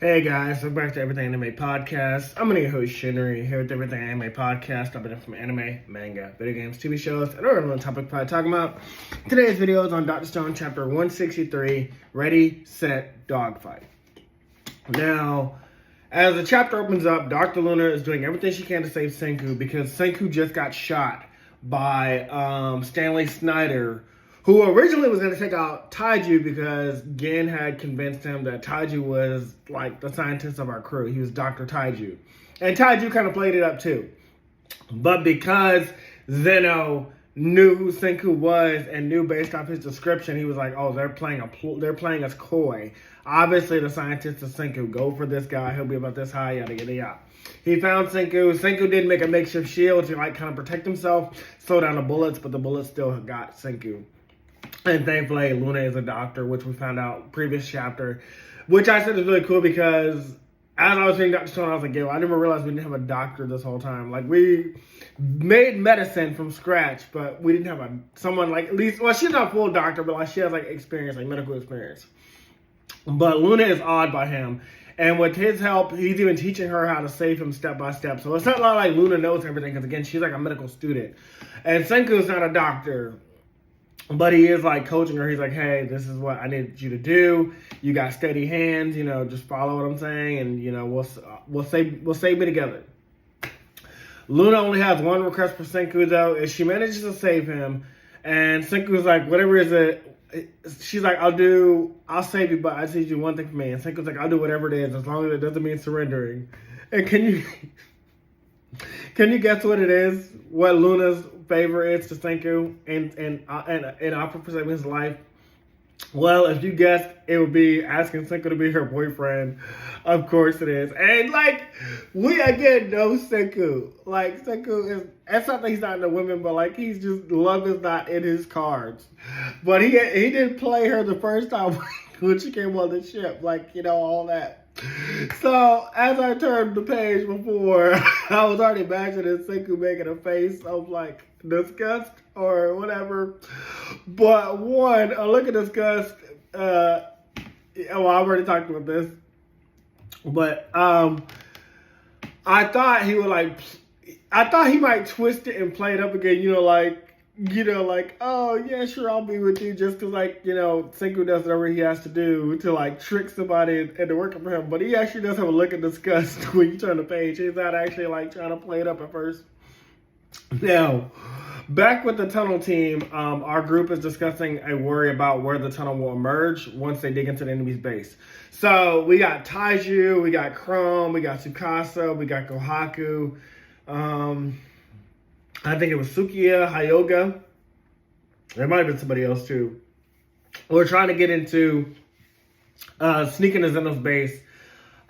Hey guys, welcome back to Everything Anime Podcast. I'm your host Shinry, here with Everything Anime Podcast. I've been from anime, manga, video games, TV shows, and other topic we're probably talking about. Today's video is on Dr. Stone Chapter 163, Ready, Set, Dogfight. Now, as the chapter opens up, Dr. Luna is doing everything she can to save Senku because Senku just got shot by Stanley Snyder, who originally was going to take out Taiju because Gen had convinced him that Taiju was like the scientist of our crew. He was Dr. Taiju. And Taiju kind of played it up too. But because Zeno knew who Senku was and knew based off his description, he was like, oh, they're playing us coy. Obviously, the scientist is Senku. Go for this guy. He'll be about this high, yada, yada, yada. He found Senku. Senku did make a makeshift shield to like kind of protect himself, slow down the bullets, but the bullets still got Senku. And thankfully, Luna is a doctor, which we found out previous chapter, which I said is really cool because as I was reading Dr. Stone, I was like, yo, I never realized we didn't have a doctor this whole time. Like, we made medicine from scratch, but we didn't have someone like, at least, well, she's not a full doctor, but like she has like experience, like medical experience. But Luna is awed by him. And with his help, he's even teaching her how to save him step by step. So it's not like Luna knows everything, because again, she's like a medical student. And Senku's not a doctor. But he is like coaching her. He's like, hey, this is what I need you to do. You got steady hands, just follow what I'm saying, and we'll save me together. Luna only has one request for Senku though, is she manages to save him, and Senku's like, whatever is it, she's like, I'll save you, but I need you one thing from me. And Senku's like, I'll do whatever it is, as long as it doesn't mean surrendering. And can you guess what it is? What Luna's favor is to Senku and offer for saving his life? Well, if you guessed, it would be asking Senku to be her boyfriend. Of course it is. And like, we again know Senku. Like, Senku is, it's not that he's not into women, but like, he's just, love is not in his cards. But he didn't play her the first time when she came on the ship. Like, all that. So, as I turned the page before, I was already imagining Senku making a face of like disgust or whatever. But one, a look at disgust, well, I've already talked about this. But I thought he would I thought he might twist it and play it up again, oh yeah, sure, I'll be with you, just cause Senku does whatever he has to do to like trick somebody into working for him. But he actually does have a look of disgust when you turn the page. He's not actually like trying to play it up at first. Now, back with the tunnel team, our group is discussing a worry about where the tunnel will emerge once they dig into the enemy's base. So we got Taiju, we got Chrome, we got Tsukasa, we got Kohaku. I think it was Sukiya, Hyoga. There might have been somebody else too. We're trying to get into sneaking to Zeno's base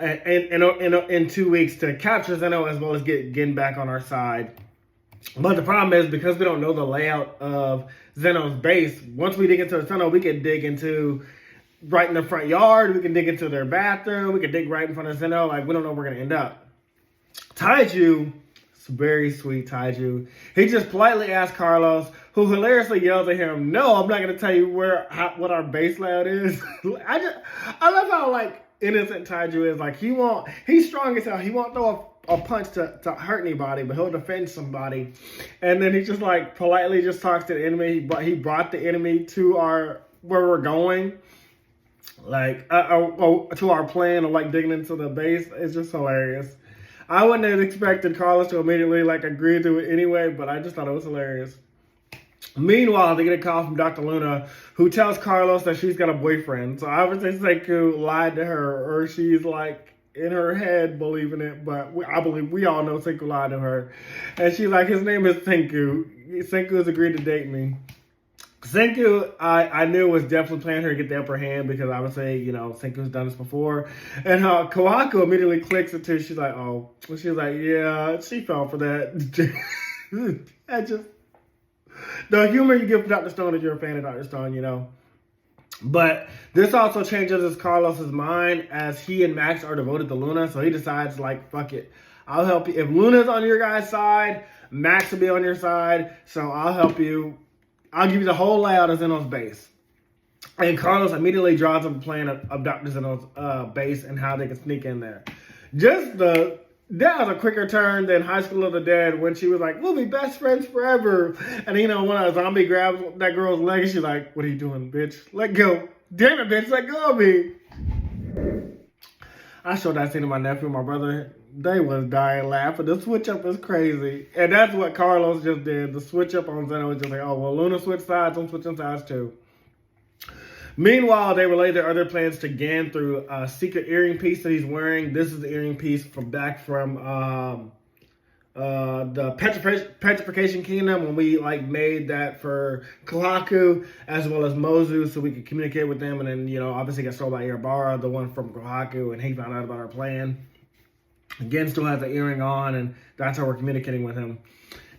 in 2 weeks to capture Zeno as well as get Gen back on our side. But the problem is, because we don't know the layout of Zeno's base, once we dig into the tunnel, we can dig into right in the front yard, we can dig into their bathroom, we can dig right in front of Zeno. Like, we don't know where we're going to end up. Taiju, very sweet Taiju. He just politely asked Carlos, who hilariously yells at him, no, I'm not going to tell you what our base layout is. I love how like innocent Taiju is. Like, he's strong as hell. He won't throw a punch to hurt anybody, but he'll defend somebody. And then he just like politely just talks to the enemy, but he brought the enemy to where we're going. Like, to our plan of like digging into the base. It's just hilarious. I wouldn't have expected Carlos to immediately like agree to it anyway, but I just thought it was hilarious. Meanwhile, they get a call from Dr. Luna, who tells Carlos that she's got a boyfriend. So obviously Senku lied to her, or she's like in her head believing it, but we all know Senku lied to her. And she's like, his name is Senku. Senku has agreed to date me. Senku, I knew was definitely planning her to get the upper hand because obviously, Senku's done this before. And Kohaku immediately clicks it too. She's like, oh. She's like, yeah, she fell for that. The humor you give Dr. Stone if you're a fan of Dr. Stone, But this also changes Carlos's mind as he and Max are devoted to Luna. So he decides, like, fuck it. I'll help you. If Luna's on your guys' side, Max will be on your side. So I'll help you. I'll give you the whole layout of Zeno's base. And Carlos immediately draws up a plan of Dr. Zeno's base and how they can sneak in there. That was a quicker turn than High School of the Dead when she was like, we'll be best friends forever. And, when a zombie grabs that girl's leg, she's like, what are you doing, bitch? Let go. Damn it, bitch, let go of me. I showed that scene to my nephew and my brother. They was dying laughing. The switch up was crazy. And that's what Carlos just did. The switch up on Zeno was just like, oh, well, Luna switched sides. I'm switching sides too. Meanwhile, they relayed their other plans to Gan through a secret earring piece that he's wearing. This is the earring piece from the Petrification Kingdom when we made that for Kohaku as well as Mozu so we could communicate with them. And then, obviously got stole by Irabara, the one from Kohaku, and he found out about our plan. Gen still has the earring on, and that's how we're communicating with him.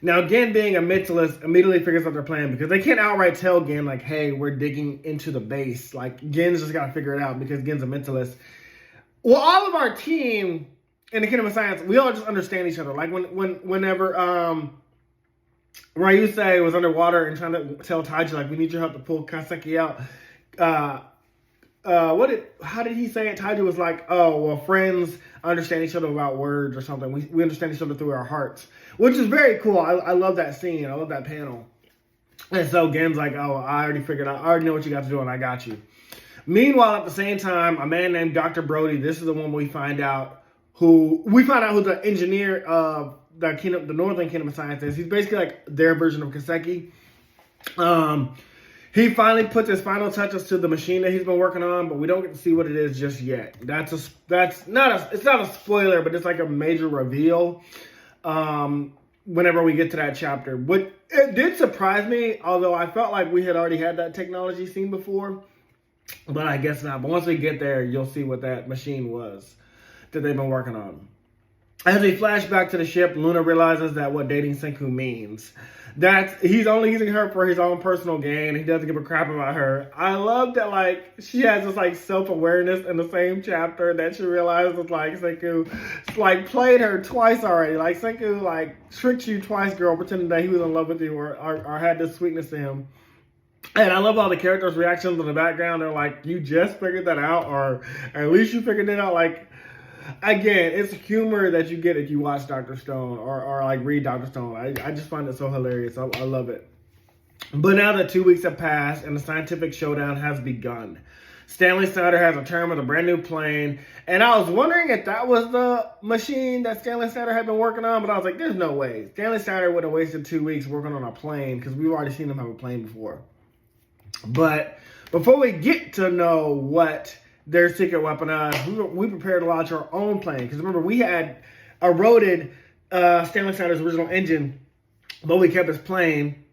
Now, Gen, being a mentalist, immediately figures out their plan because they can't outright tell Gen, hey, we're digging into the base. Gen's just got to figure it out because Gen's a mentalist. Well, all of our team in the Kingdom of Science, we all just understand each other. Whenever Ryusei was underwater and trying to tell Taiji, we need your help to pull Kaseki out. How did he say it? Taiji was like, oh, well, friends understand each other about words or something. We understand each other through our hearts, which is very cool. I love that scene. I love that panel. And so Gen's like, oh, I already figured out. I already know what you got to do, and I got you. Meanwhile, at the same time, a man named Dr. Brody, this is the one we find out who the engineer of the Northern Kingdom of Science is. He's basically their version of Kaseki. He finally puts his final touches to the machine that he's been working on, but we don't get to see what it is just yet. It's not a spoiler, but it's a major reveal whenever we get to that chapter. But it did surprise me, although I felt like we had already had that technology seen before, but I guess not. But once we get there, you'll see what that machine was that they've been working on. As we flash back to the ship, Luna realizes that what dating Senku means. That he's only using her for his own personal gain. He doesn't give a crap about her. I love that, she has this, self-awareness in the same chapter that she realizes, Senku, played her twice already. Senku, tricked you twice, girl, pretending that he was in love with you or had this sweetness to him. And I love all the characters' reactions in the background. They're like, you just figured that out, or at least you figured it out. Again, it's humor that you get if you watch Dr. Stone or read Dr. Stone. I just find it so hilarious. I love it. But now that 2 weeks have passed and the scientific showdown has begun, Stanley Snyder has returned with a brand new plane. And I was wondering if that was the machine that Stanley Snyder had been working on. But I was like, there's no way. Stanley Snyder would have wasted 2 weeks working on a plane because we've already seen him have a plane before. But before we get to know what their secret weapon we prepared to launch our own plane. Because remember, we had eroded Stanley Snyder's original engine, but we kept his plane,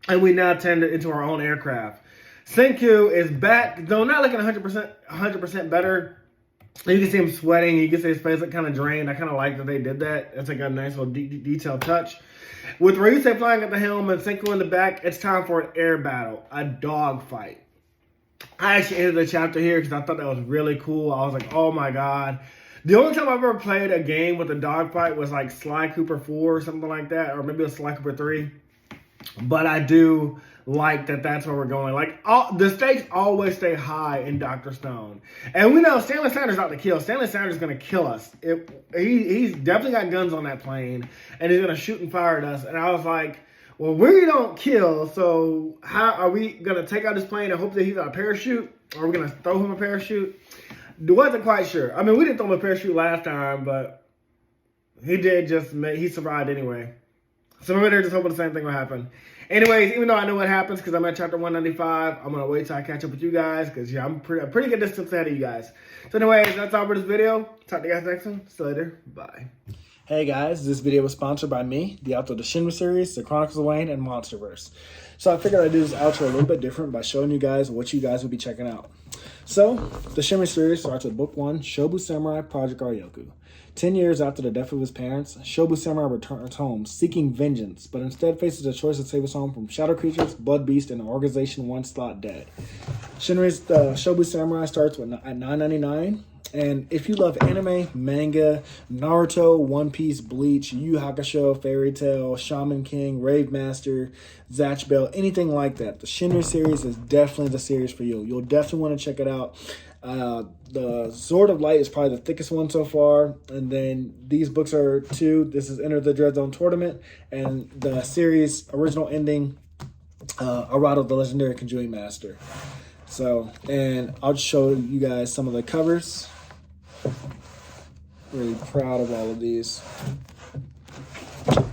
and we now turned it into our own aircraft. Senku is back, though not looking 100% better. You can see him sweating. You can see his face look kind of drained. I kind of like that they did that. It's a nice little detailed touch. With Ryusei flying at the helm and Senku in the back, it's time for an air battle, a dog fight. I actually ended the chapter here because I thought that was really cool. I was like, oh my god. The only time I've ever played a game with a dogfight was Sly Cooper 4 or something like that, or maybe it was Sly Cooper 3. But I do like that that's where we're going. The stakes always stay high in Dr. Stone. And we know Stanley Snyder's not to kill. Stanley Snyder's going to kill us. He's definitely got guns on that plane, and he's going to shoot and fire at us. And I was like, well, we don't kill, so how are we going to take out this plane and hope that he's got a parachute? Or are we going to throw him a parachute? Wasn't quite sure. I mean, we didn't throw him a parachute last time, but he survived anyway. So maybe they're just hoping the same thing will happen. Anyways, even though I know what happens because I'm at chapter 195, I'm going to wait till I catch up with you guys because, I'm a pretty good distance ahead of you guys. So anyways, that's all for this video. Talk to you guys next one. See you later. Bye. Hey guys, this video was sponsored by me, the author of the Shinry series, the Chronicles of Wayne, and Monsterverse. So I figured I'd do this outro a little bit different by showing you guys what you guys will be checking out. So, the Shinry series starts with Book 1, Shobu Samurai Project Aryoku. 10 years after the death of his parents, Shobu Samurai returns home, seeking vengeance, but instead faces the choice to save his home from shadow creatures, blood beasts, and an organization once thought dead. Shinry's Shobu Samurai starts at $9.99. And if you love anime, manga, Naruto, One Piece, Bleach, Yu Yu Hakusho, Fairy Tail, Shaman King, Rave Master, Zatch Bell, anything like that, the Shinry series is definitely the series for you. You'll definitely want to check it out. The Sword of Light is probably the thickest one so far, and then these books are 2. This is Enter the Dread Zone Tournament, and the series original ending, Arado the Legendary Conjuring Master. So, and I'll just show you guys some of the covers. Really proud of all of these,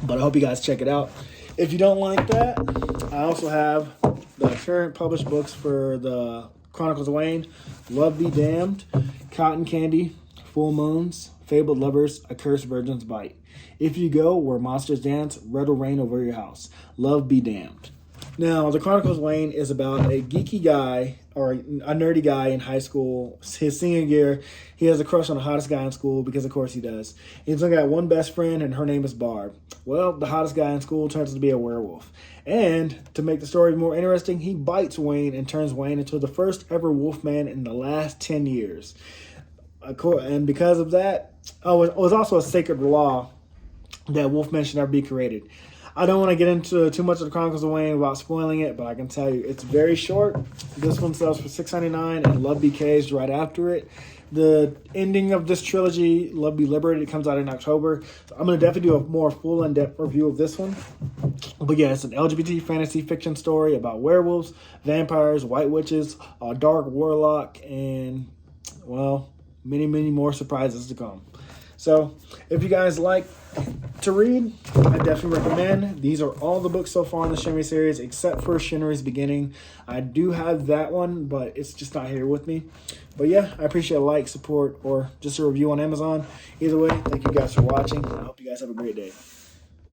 but I hope you guys check it out. If you don't like that, I also have the current published books for the Chronicles of Wayne, Love Be Damned, Cotton Candy, Full Moons, Fabled Lovers, A Cursed Virgin's Bite. If You Go Where Monsters Dance, Red will Rain Over Your House. Love Be Damned. Now, the Chronicles of Wayne is about a geeky guy, or a nerdy guy in high school. His senior year, he has a crush on the hottest guy in school, because of course he does. He's only got one best friend, and her name is Barb. Well, the hottest guy in school turns out to be a werewolf. And to make the story more interesting, he bites Wayne and turns Wayne into the first ever wolfman in the last 10 years. And because of that, it was also a sacred law that wolfmen should never be created. I don't want to get into too much of the Chronicles of Wayne without spoiling it, but I can tell you it's very short. This one sells for $6.99, and Love Be Caged right after it. The ending of this trilogy, Love Be Liberated, comes out in October. So I'm going to definitely do a more full in-depth review of this one. But yeah, it's an LGBT fantasy fiction story about werewolves, vampires, white witches, a dark warlock, and, well, many, many more surprises to come. So if you guys like to read, I definitely recommend. These are all the books so far in the Shinry series, except for Shinry's Beginning. I do have that one, but it's just not here with me. But yeah, I appreciate a like, support, or just a review on Amazon. Either way, thank you guys for watching. I hope you guys have a great day.